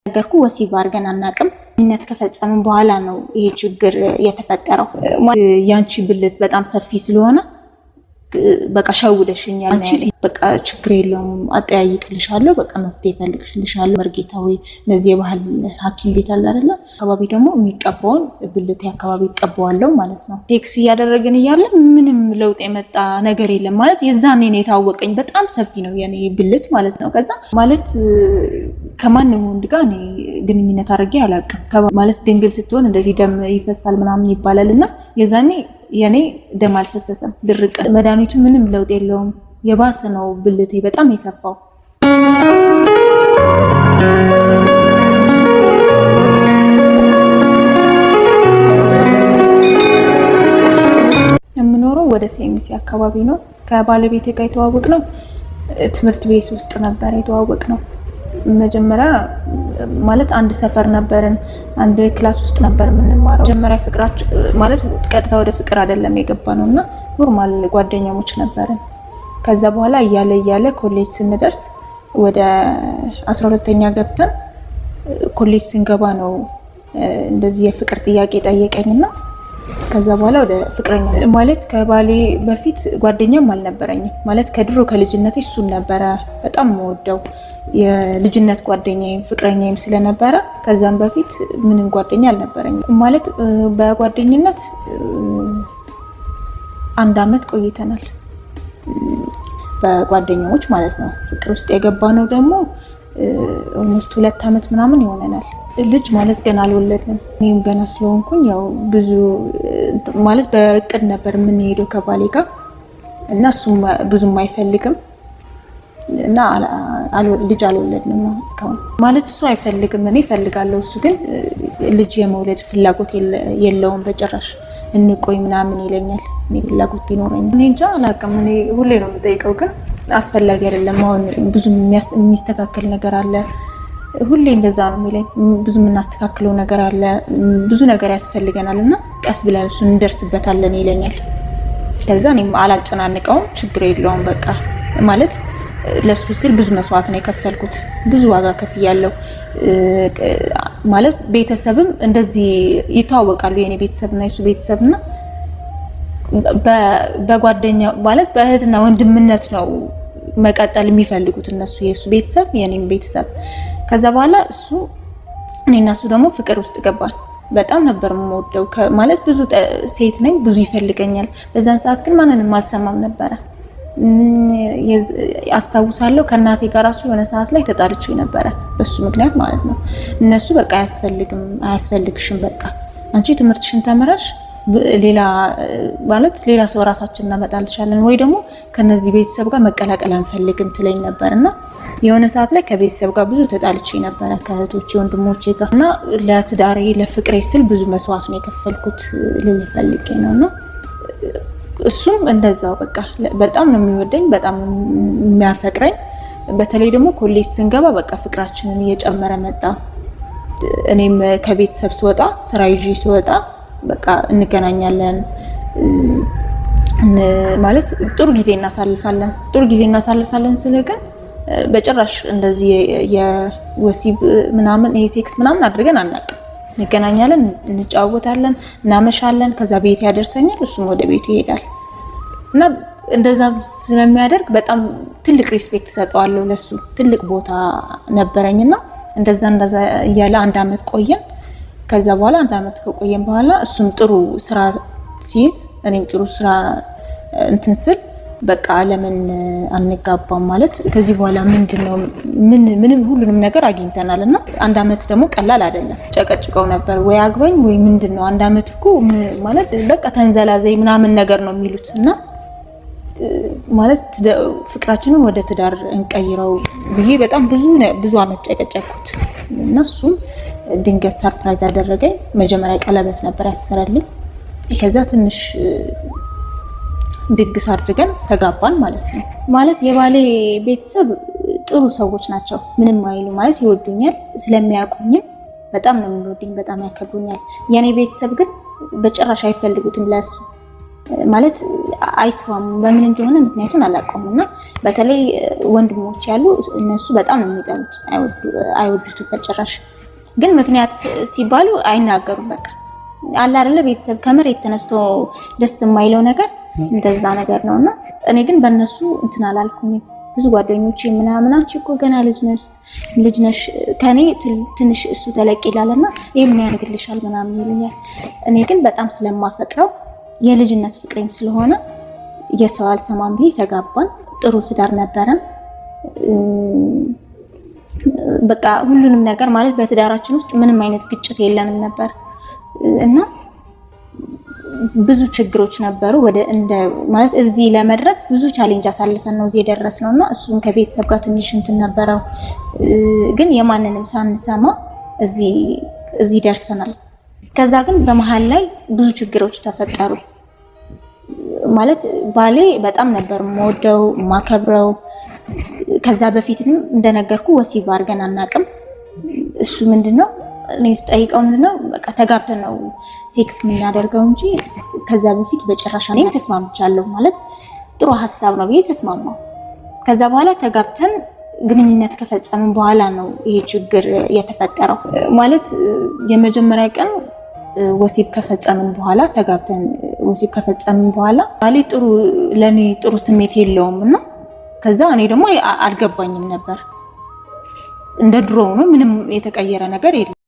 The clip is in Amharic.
ነገርኩ ወሲብ አድርገን አናውቅም። ነት ከፈጸምን በኋላ ነው ይሄ ችግር የተፈጠረው። ያንቺ ብልት በጣም ሰፊ ስለሆነ በቃ ሸውደሽኛል። አንቺ በቃ ችግር የለውም አጠያይቅልሻለሁ፣ በቃ መፍትሄ እፈልግልሻለሁ። መርጌታዊ እነዚህ የባህል ሐኪም ቤት አለ አይደለ? አካባቢ ደግሞ የሚቀባውን ብልቴ አካባቢ ይቀባዋለሁ ማለት ነው። ሴክስ እያደረግን እያለ ምንም ለውጥ የመጣ ነገር የለም ማለት የዛኔ ነው የታወቀኝ። በጣም ሰፊ ነው የኔ ብልት ማለት ነው። ከዛ ማለት ከማንም ወንድ ጋር እኔ ግንኙነት አድርጌ አላውቅም። ማለት ድንግል ስትሆን እንደዚህ ደም ይፈሳል ምናምን ይባላልና የዛኔ የኔ ደም አልፈሰሰም። ድርቅ መድኃኒቱ ምንም ለውጥ የለውም። የባሰ ነው ብልቴ በጣም የሰፋው። የምኖረው ወደ ሴሚሲ አካባቢ ነው። ከባለቤቴ ጋር የተዋወቅነው ትምህርት ቤት ውስጥ ነበር የተዋወቅነው። መጀመሪያ ማለት አንድ ሰፈር ነበርን፣ አንድ ክላስ ውስጥ ነበር የምንማረው። መጀመሪያ ፍቅራችን ማለት ቀጥታ ወደ ፍቅር አይደለም የገባነውና ኖርማል ጓደኛሞች ነበርን። ከዛ በኋላ እያለ ኮሌጅ ስንደርስ ወደ 12ኛ ገብተን ኮሌጅ ስንገባ ነው እንደዚህ የፍቅር ጥያቄ ጠየቀኝና ከዛ በኋላ ወደ ፍቅረኛ ማለት ከባሌ በፊት ጓደኛም አልነበረኝም። ማለት ከድሮ ከልጅነቴ እሱን ነበረ በጣም የምወደው የልጅነት ጓደኛዬም ፍቅረኛዬም ስለነበረ ከዛም በፊት ምንም ጓደኛ አልነበረኝም። ማለት በጓደኝነት 1 አመት ቆይተናል በጓደኛሞች ማለት ነው። ፍቅር ውስጥ የገባነው ደግሞ ኦልሞስት 2 አመት ምናምን ይሆነናል። ልጅ ማለት ገና አልወለድንም። እኔም ገና ስለሆንኩኝ ያው ብዙ ማለት በእቅድ ነበር የምንሄደው ከባሌ ጋር እና እሱም ብዙም አይፈልግም እና ልጅ አልወለድንም ነው እስካሁን። ማለት እሱ አይፈልግም፣ እኔ እፈልጋለሁ። እሱ ግን ልጅ የመውለድ ፍላጎት የለውም በጭራሽ። እንቆይ ምናምን ይለኛል። እኔ ፍላጎት ቢኖረኝ እኔ እንጃ አላውቅም። እኔ ሁሌ ነው የምጠይቀው ግን አስፈላጊ አይደለም። አሁን ብዙ የሚስተካከል ነገር አለ። ሁሌ እንደዛ ነው የሚለኝ። ብዙ የምናስተካክለው ነገር አለ፣ ብዙ ነገር ያስፈልገናል እና ቀስ ብለን እሱን እንደርስበታለን ይለኛል። ከዛ እኔም አላጨናንቀውም፣ ችግር የለውም በቃ ማለት ለሱ ስል ብዙ መስዋዕት ነው የከፈልኩት፣ ብዙ ዋጋ ከፍያለሁ። ማለት ቤተሰብም እንደዚህ ይተዋወቃሉ፣ የኔ ቤተሰብና የሱ ቤተሰብና በጓደኛ ማለት በእህትና ወንድምነት ነው መቀጠል የሚፈልጉት እነሱ፣ የሱ ቤተሰብ የኔም ቤተሰብ። ከዛ በኋላ እሱ እኔና እሱ ደግሞ ፍቅር ውስጥ ገባን። በጣም ነበር የምወደው ማለት ብዙ ሴት ነኝ፣ ብዙ ይፈልገኛል። በዛን ሰዓት ግን ማንንም አልሰማም ነበረ። አስታውሳለሁ ከእናቴ ጋር ራሱ የሆነ ሰዓት ላይ ተጣልቼ ነበረ በሱ ምክንያት ማለት ነው። እነሱ በቃ አያስፈልግሽም፣ በቃ አንቺ ትምህርትሽን ተምረሽ ሌላ ሰው ራሳችን እናመጣልሻለን ወይ ደግሞ ከነዚህ ቤተሰብ ጋር መቀላቀል አንፈልግም ትለኝ ነበርና የሆነ ሰዓት ላይ ከቤተሰብ ጋር ብዙ ተጣልቼ ነበረ ከእህቶቼ ወንድሞቼ ጋር እና ለትዳሬ ለፍቅሬ ስል ብዙ መስዋዕት ነው የከፈልኩት ልፈልጌ ነውና እሱም እንደዛው በቃ በጣም ነው የሚወደኝ፣ በጣም የሚያፈቅረኝ። በተለይ ደግሞ ኮሌጅ ስንገባ በቃ ፍቅራችንን እየጨመረ መጣ። እኔም ከቤተሰብ ስወጣ ስራ ይዤ ስወጣ በቃ እንገናኛለን፣ ማለት ጥሩ ጊዜ እናሳልፋለን ስለ ግን በጭራሽ እንደዚህ የወሲብ ምናምን ይሄ ሴክስ ምናምን አድርገን አናውቅም። እንገናኛለን፣ እንጫወታለን፣ እናመሻለን። ከዛ ቤት ያደርሰኛል፣ እሱም ወደ ቤቱ ይሄዳል እና እንደዛ ስለሚያደርግ በጣም ትልቅ ሪስፔክት ሰጠዋለሁ ለሱ። ትልቅ ቦታ ነበረኝና እንደዛ እያለ 1 አመት ቆየን። ከዛ በኋላ 1 አመት ከቆየን በኋላ እሱም ጥሩ ስራ ሲይዝ እኔም ጥሩ ስራ እንትን ስል በቃ ለምን አንጋባም ማለት ከዚህ በኋላ ምንድነው ምንም ሁሉንም ነገር አግኝተናልና 1 አመት ደግሞ ቀላል አይደለም። ጨቀጭቀው ነበር ወይ አግባኝ ወይ ምንድነው 1 አመት እኮ ማለት በቃ ተንዘላዘይ ምናምን ነገር ነው የሚሉት እና ማለት ፍቅራችንን ወደ ትዳር እንቀይረው ብዬ በጣም ብዙ አመት ጨቀጨኩት እና እሱም ድንገት ሰርፕራይዝ አደረገኝ። መጀመሪያ ቀለበት ነበር ያሰረልኝ። ከዛ ትንሽ ድግስ አድርገን ተጋባን ማለት ነው። ማለት የባሌ ቤተሰብ ጥሩ ሰዎች ናቸው፣ ምንም አይሉ ማለት ይወዱኛል። ስለሚያውቁኝም በጣም ነው የሚወዱኝ፣ በጣም ያከብሩኛል። የኔ ቤተሰብ ግን በጭራሽ አይፈልጉትም ለሱ ማለት አይስማሙ በምን እንደሆነ ምክንያቱን አላውቀውም። እና በተለይ ወንድሞች ያሉ እነሱ በጣም ነው የሚጠሉት፣ አይወዱትም በጭራሽ። ግን ምክንያት ሲባሉ አይናገሩም። በቃ አለ አይደለ ቤተሰብ ከመሬት ተነስቶ ደስ የማይለው ነገር እንደዛ ነገር ነውና እኔ ግን በእነሱ እንትን አላልኩም። ብዙ ጓደኞቼ ምናምን አንቺ እኮ ገና ልጅ ነሽ ከኔ ትንሽ እሱ ተለቅ ይላልና ይሄ ምን ያደርግልሻል ምናምን ይሉኛል። እኔ ግን በጣም ስለማፈቅረው የልጅነት ፍቅሬም ስለሆነ የሰው አልሰማም ብዬ ተጋባን። ጥሩ ትዳር ነበረን። በቃ ሁሉንም ነገር ማለት በትዳራችን ውስጥ ምንም አይነት ግጭት የለንም ነበር እና ብዙ ችግሮች ነበሩ። ማለት እዚህ ለመድረስ ብዙ ቻሌንጅ አሳልፈን ነው እዚህ የደረስነውና እሱም ከቤተሰብ ጋር ትንሽ እንትን ነበረው። ግን የማንንም ሳንሰማ እዚህ ደርሰናል። ከዛ ግን በመሃል ላይ ብዙ ችግሮች ተፈጠሩ። ማለት ባሌ በጣም ነበር የምወደው የማከብረው። ከዛ በፊትም እንደነገርኩ ወሲብ አድርገን አናውቅም። እሱ ምንድነው እኔ ስጠይቀው ምንድነው በቃ ተጋብተን ነው ሴክስ የምናደርገው እንጂ ከዛ በፊት በጭራሽ እኔም ተስማምቻለሁ። ማለት ጥሩ ሐሳብ ነው ብዬ ተስማማው። ከዛ በኋላ ተጋብተን ግንኙነት ከፈጸምን በኋላ ነው ይሄ ችግር የተፈጠረው። ማለት የመጀመሪያ ቀን ወሲብ ከፈጸምን በኋላ ተጋብተን ወሲብ ከፈጸምን በኋላ ባሌ ለኔ ጥሩ ስሜት የለውምና ከዛ እኔ ደግሞ አልገባኝም ነበር። እንደ ድሮው ነው፣ ምንም የተቀየረ ነገር የለም።